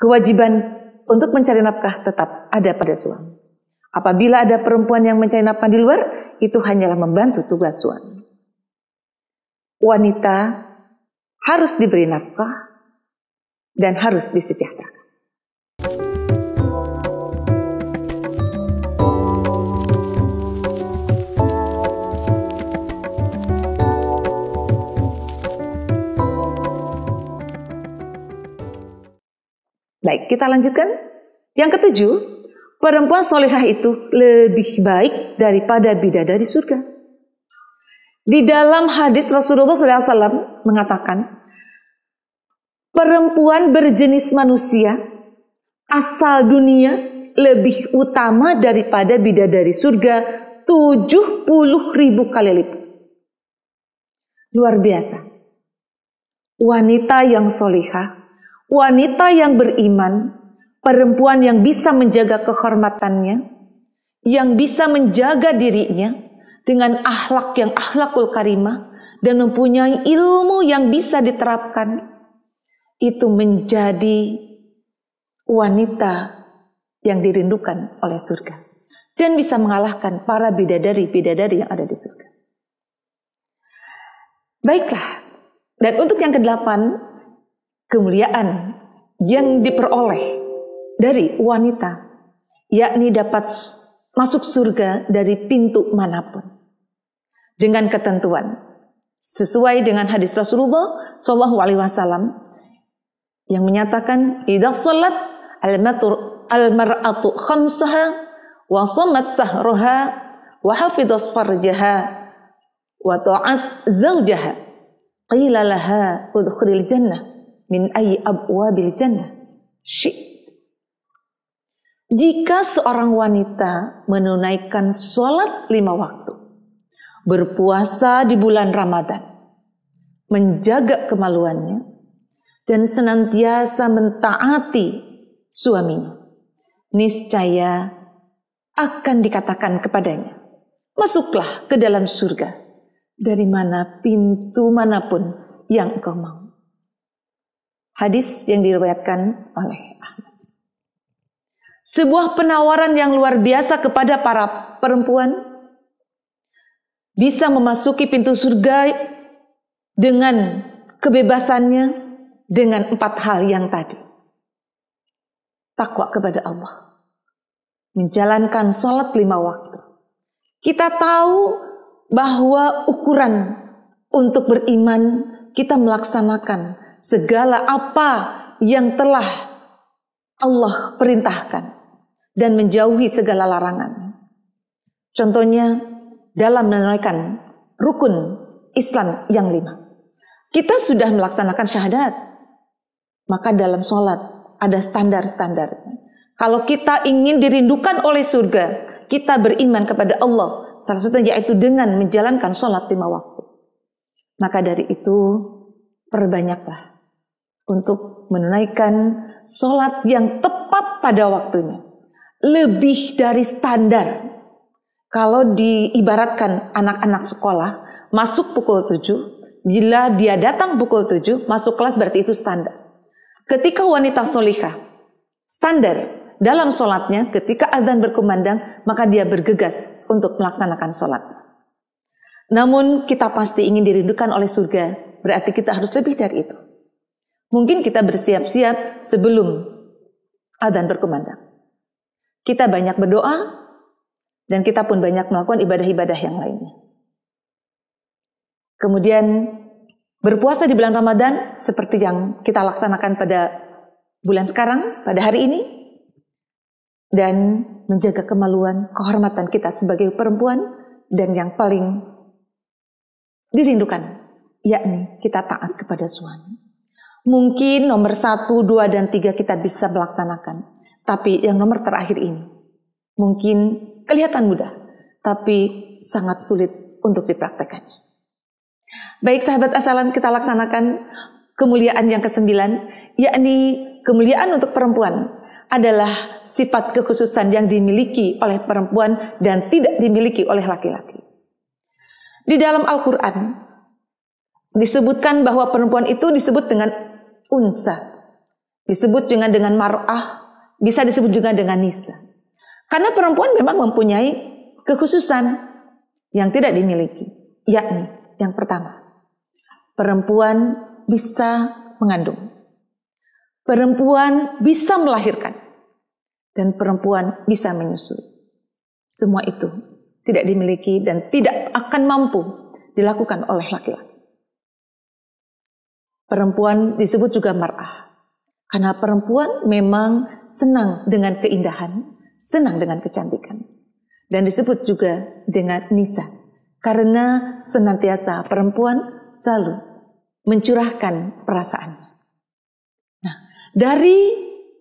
kewajiban untuk mencari nafkah tetap ada pada suami. Apabila ada perempuan yang mencari nafkah di luar, itu hanyalah membantu tugas suami. Wanita harus diberi nafkah dan harus disejahterakan. Baik, kita lanjutkan. Yang ketujuh, perempuan solehah itu lebih baik daripada bidadari surga. Di dalam hadis Rasulullah SAW mengatakan, perempuan berjenis manusia asal dunia lebih utama daripada bidadari surga 70.000 kali lipat. Luar biasa. Wanita yang solehah, wanita yang beriman, perempuan yang bisa menjaga kehormatannya, yang bisa menjaga dirinya dengan akhlak yang akhlakul karimah dan mempunyai ilmu yang bisa diterapkan, itu menjadi wanita yang dirindukan oleh surga dan bisa mengalahkan para bidadari-bidadari yang ada di surga. Baiklah, dan untuk yang kedelapan, kemuliaan yang diperoleh dari wanita, yakni dapat masuk surga dari pintu manapun dengan ketentuan sesuai dengan hadis Rasulullah SAW yang menyatakan, idza shalat al-mar'atu khamsaha wa shamat sahraha wa hafidhas farjaha wa ta'as zawjaha qila laha udkhulil jannah min ayyi abwabil jannah syi'at. Jika seorang wanita menunaikan sholat 5 waktu, berpuasa di bulan Ramadan, menjaga kemaluannya, dan senantiasa mentaati suaminya, niscaya akan dikatakan kepadanya, masuklah ke dalam surga dari mana pintu manapun yang engkau mau. Hadis yang diriwayatkan oleh Ahmad. Sebuah penawaran yang luar biasa kepada para perempuan, bisa memasuki pintu surga dengan kebebasannya dengan 4 hal yang tadi. Takwa kepada Allah, menjalankan sholat 5 waktu. Kita tahu bahwa ukuran untuk beriman, kita melaksanakan segala apa yang telah Allah perintahkan dan menjauhi segala larangan. Contohnya dalam menunaikan rukun Islam yang 5. Kita sudah melaksanakan syahadat, maka dalam sholat ada standar-standarnya. Kalau kita ingin dirindukan oleh surga, kita beriman kepada Allah, salah satunya yaitu dengan menjalankan sholat 5 waktu. Maka dari itu perbanyaklah untuk menunaikan sholat yang tepat pada waktunya, lebih dari standar. Kalau diibaratkan anak-anak sekolah masuk pukul 7, bila dia datang pukul 7 masuk kelas, berarti itu standar. Ketika wanita solihah standar dalam sholatnya, ketika adzan berkumandang maka dia bergegas untuk melaksanakan sholat. Namun kita pasti ingin dirindukan oleh surga, berarti kita harus lebih dari itu. Mungkin kita bersiap-siap sebelum adzan berkumandang. Kita banyak berdoa dan kita pun banyak melakukan ibadah-ibadah yang lainnya. Kemudian berpuasa di bulan Ramadan seperti yang kita laksanakan pada bulan sekarang, pada hari ini. Dan menjaga kemaluan, kehormatan kita sebagai perempuan. Dan yang paling dirindukan, yakni kita taat kepada suami. Mungkin nomor 1, 2, dan 3 kita bisa melaksanakan. Tapi yang nomor terakhir ini mungkin kelihatan mudah, tapi sangat sulit untuk dipraktekkannya. Baik sahabat Assalam, kita laksanakan kemuliaan yang ke-9, yakni kemuliaan untuk perempuan adalah sifat kekhususan yang dimiliki oleh perempuan dan tidak dimiliki oleh laki-laki. Di dalam Al-Quran disebutkan bahwa perempuan itu disebut dengan unsa, disebut juga dengan mar'ah, bisa disebut juga dengan nisa. Karena perempuan memang mempunyai kekhususan yang tidak dimiliki, yakni yang pertama, perempuan bisa mengandung, perempuan bisa melahirkan, dan perempuan bisa menyusui. Semua itu tidak dimiliki dan tidak akan mampu dilakukan oleh laki-laki. Perempuan disebut juga mar'ah, karena perempuan memang senang dengan keindahan, senang dengan kecantikan. Dan disebut juga dengan nisa, karena senantiasa perempuan selalu mencurahkan perasaannya. Nah, dari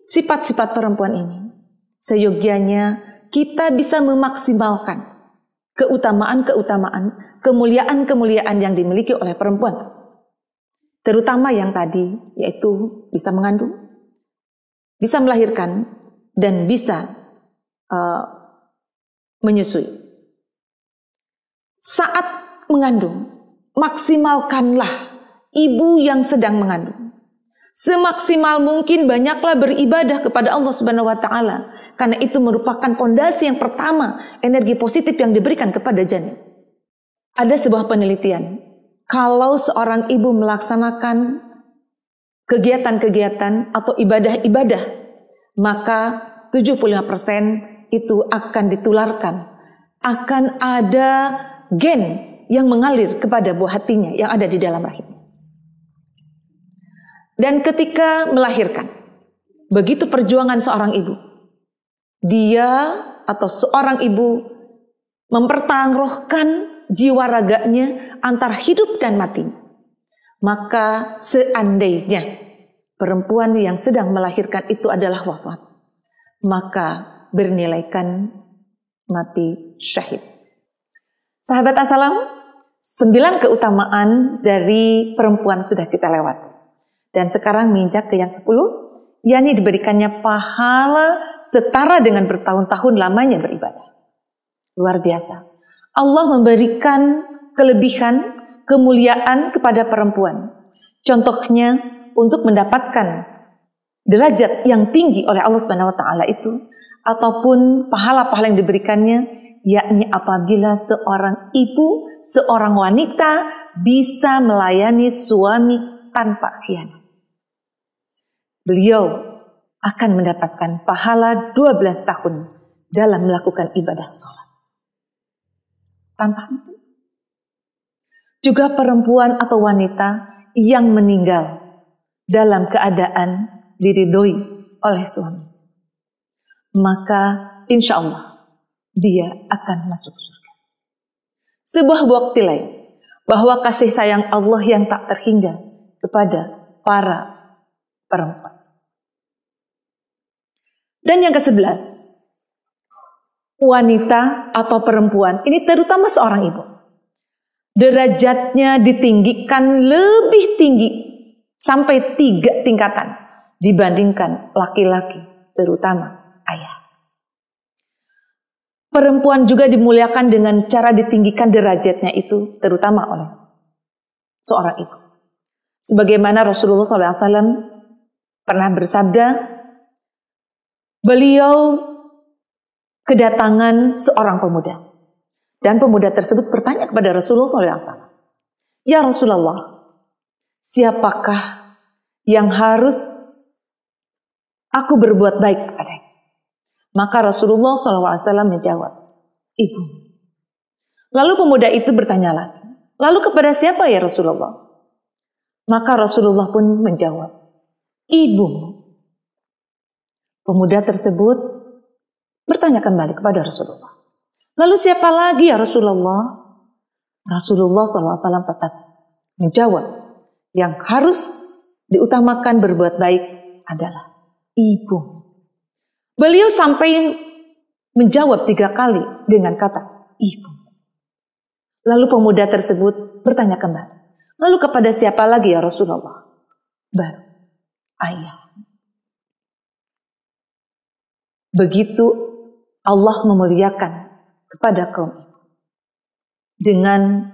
sifat-sifat perempuan ini, seyogianya kita bisa memaksimalkan keutamaan-keutamaan, kemuliaan-kemuliaan yang dimiliki oleh perempuan. Terutama yang tadi, yaitu bisa mengandung, bisa melahirkan, dan bisa menyusui. Saat mengandung, maksimalkanlah ibu yang sedang mengandung. Semaksimal mungkin banyaklah beribadah kepada Allah Subhanahu wa taala, karena itu merupakan pondasi yang pertama, energi positif yang diberikan kepada janin. Ada sebuah penelitian, kalau seorang ibu melaksanakan kegiatan-kegiatan atau ibadah-ibadah, maka 75% itu akan ditularkan. Akan ada gen yang mengalir kepada buah hatinya yang ada di dalam rahimnya. Dan ketika melahirkan, begitu perjuangan seorang ibu, dia atau seorang ibu mempertaruhkan jiwa raganya antara hidup dan mati. Maka seandainya perempuan yang sedang melahirkan itu adalah wafat, maka bernilaikan mati syahid. Sahabat Assalam, 9 keutamaan dari perempuan sudah kita lewati. Dan sekarang menginjak ke yang 10, yakni diberikannya pahala setara dengan bertahun-tahun lamanya beribadah. Luar biasa. Allah memberikan kelebihan, kemuliaan kepada perempuan. Contohnya untuk mendapatkan derajat yang tinggi oleh Allah Subhanahu wa taala itu, ataupun pahala-pahala yang diberikannya, yakni apabila seorang ibu, seorang wanita bisa melayani suami tanpa khianat. Beliau akan mendapatkan pahala 12 tahun dalam melakukan ibadah sholat. Tanpa itu. Juga perempuan atau wanita yang meninggal dalam keadaan diridhoi oleh suami, maka insya Allah dia akan masuk surga. Sebuah bukti lain bahwa kasih sayang Allah yang tak terhingga kepada para perempuan. Dan yang ke-11, wanita atau perempuan, ini terutama seorang ibu, derajatnya ditinggikan lebih tinggi sampai 3 tingkatan dibandingkan laki-laki, terutama ayah. Perempuan juga dimuliakan dengan cara ditinggikan derajatnya itu, terutama oleh seorang ibu. Sebagaimana Rasulullah SAW pernah bersabda, beliau kedatangan seorang pemuda. Dan pemuda tersebut bertanya kepada Rasulullah SAW, ya Rasulullah, siapakah yang harus aku berbuat baik kepadanya? Maka Rasulullah SAW menjawab, ibu. Lalu pemuda itu bertanya lagi, lalu kepada siapa ya Rasulullah? Maka Rasulullah pun menjawab, ibu. Pemuda tersebut bertanya kembali kepada Rasulullah, lalu siapa lagi ya Rasulullah? Rasulullah SAW tetap menjawab, yang harus diutamakan berbuat baik adalah ibu. Beliau sampai menjawab 3 kali dengan kata ibu. Lalu pemuda tersebut bertanya kembali, lalu kepada siapa lagi ya Rasulullah? Baru ayah. Begitu Allah memuliakan kepada kaum ibu dengan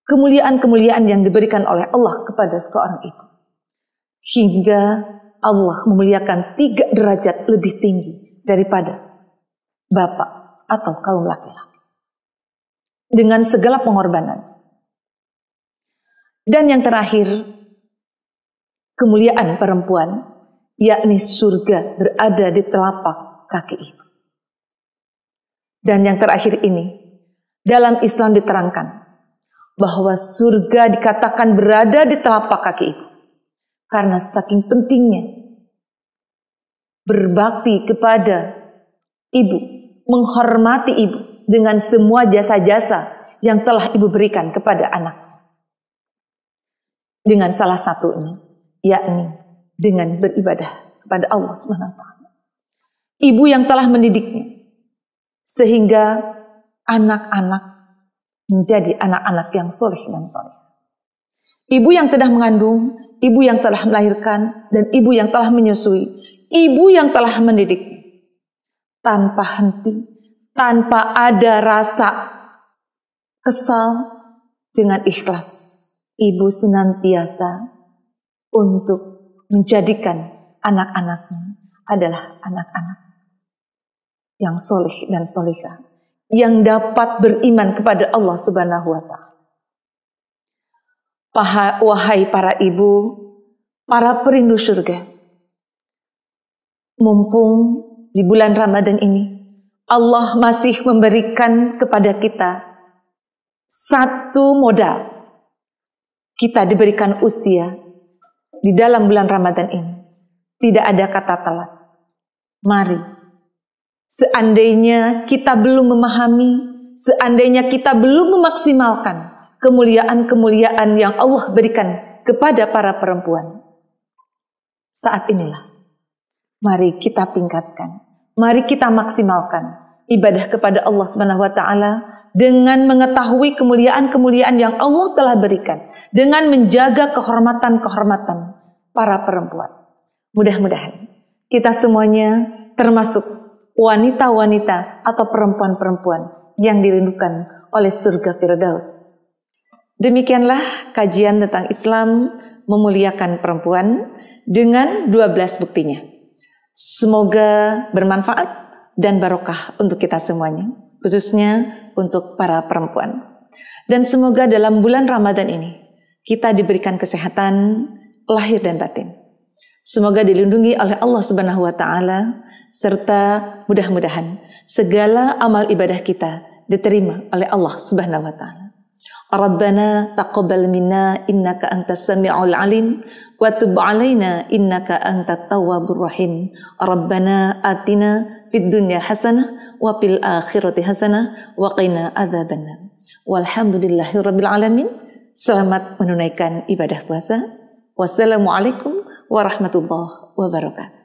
kemuliaan-kemuliaan yang diberikan oleh Allah kepada seorang ibu, hingga Allah memuliakan 3 derajat lebih tinggi daripada bapak atau kaum laki-laki. Dengan segala pengorbanan. Dan yang terakhir, kemuliaan perempuan, yakni surga berada di telapak kaki ibu. Dan yang terakhir ini, dalam Islam diterangkan bahwa surga dikatakan berada di telapak kaki ibu. Karena saking pentingnya berbakti kepada ibu, menghormati ibu dengan semua jasa-jasa yang telah ibu berikan kepada anak. Dengan salah satunya, yakni dengan beribadah kepada Allah SWT. Ibu yang telah mendidiknya, sehingga anak-anak menjadi anak-anak yang soleh dan soleh. Ibu yang telah mengandung, ibu yang telah melahirkan, dan ibu yang telah menyusui, ibu yang telah mendidik. Tanpa henti, tanpa ada rasa kesal, dengan ikhlas. Ibu senantiasa untuk menjadikan anak-anaknya adalah anak-anak yang soleh dan solehah, yang dapat beriman kepada Allah Subhanahu wa Ta'ala. Wahai para ibu, para perindu surga, mumpung di bulan Ramadan ini Allah masih memberikan kepada kita satu modal. Kita diberikan usia di dalam bulan Ramadan ini. Tidak ada kata telat. Mari, seandainya kita belum memahami, seandainya kita belum memaksimalkan kemuliaan-kemuliaan yang Allah berikan kepada para perempuan, saat inilah mari kita tingkatkan, mari kita maksimalkan ibadah kepada Allah Subhanahu wa Ta'ala dengan mengetahui kemuliaan-kemuliaan yang Allah telah berikan, dengan menjaga kehormatan-kehormatan para perempuan. Mudah-mudahan kita semuanya termasuk wanita-wanita atau perempuan-perempuan yang dirindukan oleh surga Firdaus. Demikianlah kajian tentang Islam memuliakan perempuan dengan 12 buktinya. Semoga bermanfaat dan barokah untuk kita semuanya, khususnya untuk para perempuan. Dan semoga dalam bulan Ramadan ini kita diberikan kesehatan lahir dan batin. Semoga dilindungi oleh Allah Subhanahu wa Ta'ala, serta mudah-mudahan segala amal ibadah kita diterima oleh Allah Subhanahu wa Ta'ala. Rabbana taqabbal minna innaka antas sami'ul alim wa tub 'alaina innaka antat tawwabur rahim. Rabbana atina fid dunya hasanah wa fil akhirati hasanah wa qina adzabannar. Walhamdulillahirabbil alamin. Selamat menunaikan ibadah puasa. Wassalamualaikum warahmatullahi wabarakatuh.